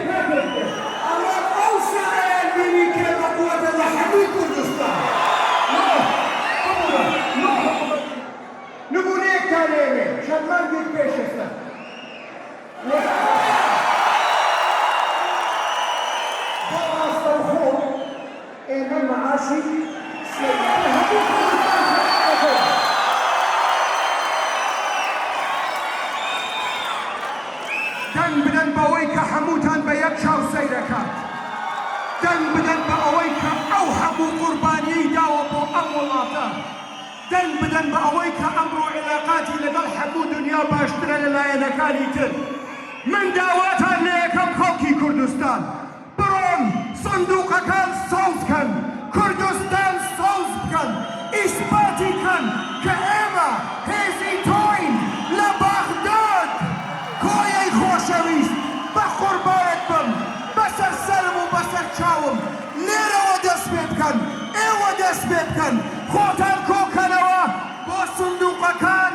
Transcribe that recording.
الله أوسع يديني كما قوة الله حمي كردستان نقول هيك كلمة عشان ما نقول بيش اسمه بابا استوخون إنه معاشي دن بدن بأويك حموتان بيكشا وسيركات دن بدن بأويك أو حمو قرباني داوبو أمولاتا دن بدن بأويك أمرو علاقاتي لقل حمو دنيا باشترى للاينكاني تر من داواتا ليكم خلقي كردستان برون صندوق كان صوت كان كردستان صوت كان إثباتي كان كأما هزي توين لبغداد كوي خوشويست بقربانت بم بسر سلم وبسر چاوم ليرة ودس بيت كان ايوه دس بيت كان خوتان كوكنوا بو صندوق كان